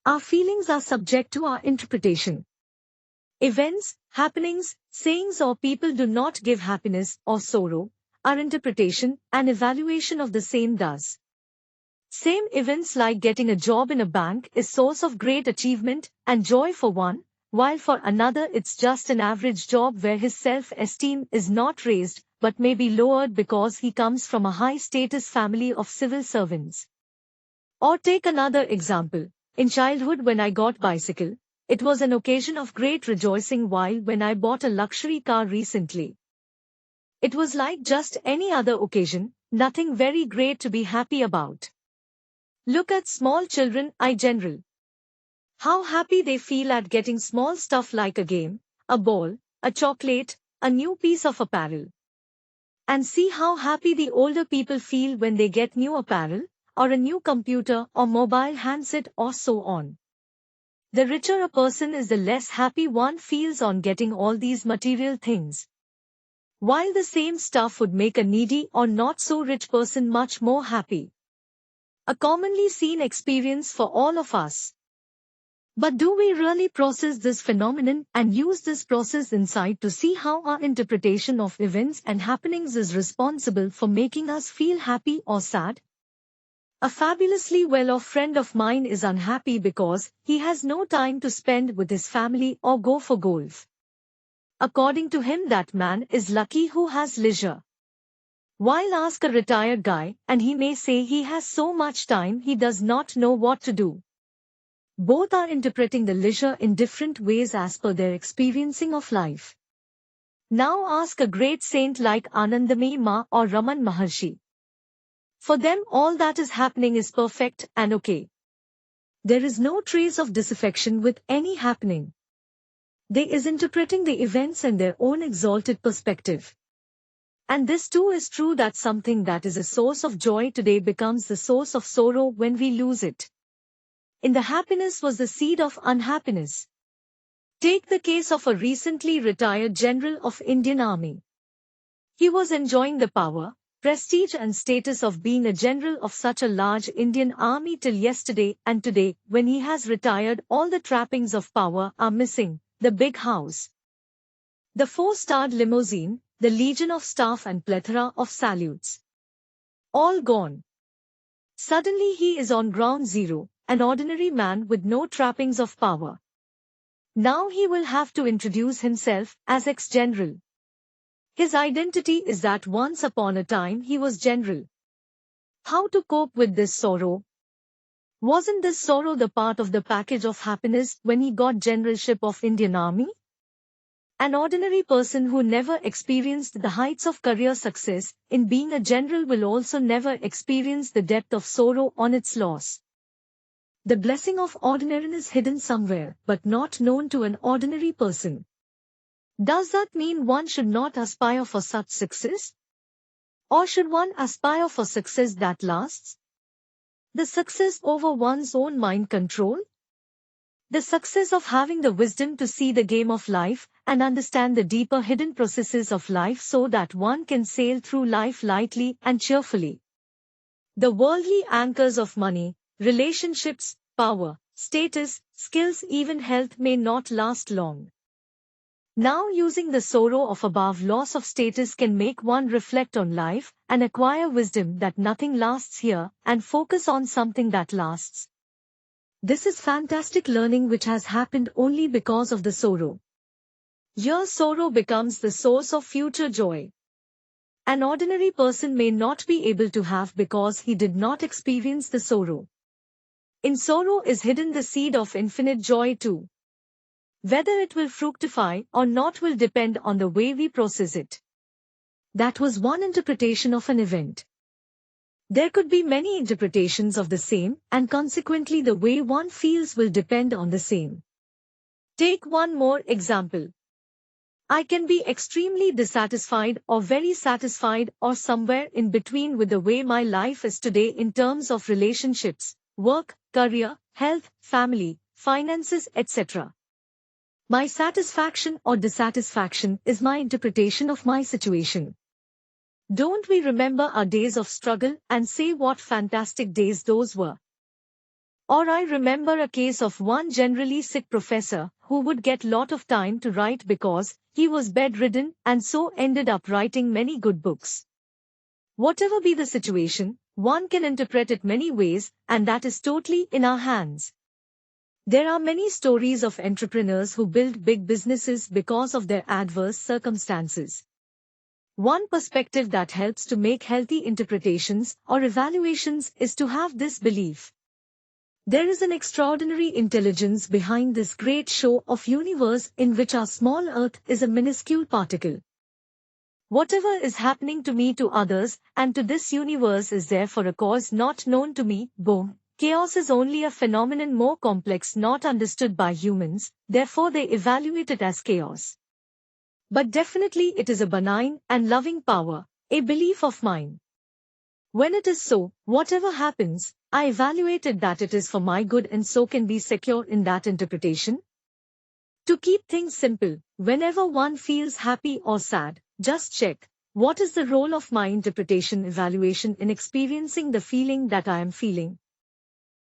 Our feelings are subject to our interpretation. Events, happenings, sayings or people do not give happiness or sorrow. Our interpretation and evaluation of the same does. Same events like getting a job in a bank is source of great achievement and joy for one, while for another it's just an average job where his self-esteem is not raised but may be lowered because he comes from a high-status family of civil servants. Or take another example. In childhood when I got bicycle, it was an occasion of great rejoicing, while when I bought a luxury car recently, it was like just any other occasion, nothing very great to be happy about. Look at small children in general. How happy they feel at getting small stuff like a game, a ball, a chocolate, a new piece of apparel. And see how happy the older people feel when they get new apparel, or a new computer or mobile handset or so on. The richer a person is, the less happy one feels on getting all these material things. While the same stuff would make a needy or not so rich person much more happy. A commonly seen experience for all of us. But do we really process this phenomenon and use this process insight to see how our interpretation of events and happenings is responsible for making us feel happy or sad? A fabulously well-off friend of mine is unhappy because he has no time to spend with his family or go for golf. According to him, that man is lucky who has leisure. While ask a retired guy, and he may say he has so much time he does not know what to do. Both are interpreting the leisure in different ways as per their experiencing of life. Now ask a great saint like Anandamayi Ma or Raman Maharshi. For them all that is happening is perfect and okay. There is no trace of disaffection with any happening. They is interpreting the events in their own exalted perspective. And this too is true, that something that is a source of joy today becomes the source of sorrow when we lose it. In the happiness was the seed of unhappiness. Take the case of a recently retired general of Indian Army. He was enjoying the power, prestige and status of being a general of such a large Indian army till yesterday, and today, when he has retired, all the trappings of power are missing: the big house, the 4-starred limousine, the legion of staff and plethora of salutes. All gone. Suddenly he is on ground zero, an ordinary man with no trappings of power. Now he will have to introduce himself as ex-general. His identity is that once upon a time he was general. How to cope with this sorrow? Wasn't this sorrow the part of the package of happiness when he got generalship of Indian Army? An ordinary person who never experienced the heights of career success in being a general will also never experience the depth of sorrow on its loss. The blessing of ordinariness hidden somewhere, but not known to an ordinary person. Does that mean one should not aspire for such success? Or should one aspire for success that lasts? The success over one's own mind control? The success of having the wisdom to see the game of life and understand the deeper hidden processes of life so that one can sail through life lightly and cheerfully. The worldly anchors of money, relationships, power, status, skills, even health may not last long. Now using the sorrow of above loss of status can make one reflect on life and acquire wisdom that nothing lasts here and focus on something that lasts. This is fantastic learning which has happened only because of the sorrow. Your sorrow becomes the source of future joy. An ordinary person may not be able to have because he did not experience the sorrow. In sorrow is hidden the seed of infinite joy too. Whether it will fructify or not will depend on the way we process it. That was one interpretation of an event. There could be many interpretations of the same, and consequently the way one feels will depend on the same. Take one more example. I can be extremely dissatisfied or very satisfied or somewhere in between with the way my life is today in terms of relationships, work, career, health, family, finances, etc. My satisfaction or dissatisfaction is my interpretation of my situation. Don't we remember our days of struggle and say what fantastic days those were? Or I remember a case of one generally sick professor who would get lot of time to write because he was bedridden and so ended up writing many good books. Whatever be the situation, one can interpret it many ways, and that is totally in our hands. There are many stories of entrepreneurs who build big businesses because of their adverse circumstances. One perspective that helps to make healthy interpretations or evaluations is to have this belief. There is an extraordinary intelligence behind this great show of universe in which our small earth is a minuscule particle. Whatever is happening to me to others and to this universe is there for a cause not known to me. Boom. Chaos is only a phenomenon more complex not understood by humans, therefore they evaluate it as chaos. But definitely it is a benign and loving power, a belief of mine. When it is so, whatever happens, I evaluated that it is for my good and so can be secure in that interpretation. To keep things simple, whenever one feels happy or sad, just check, what is the role of my interpretation evaluation in experiencing the feeling that I am feeling?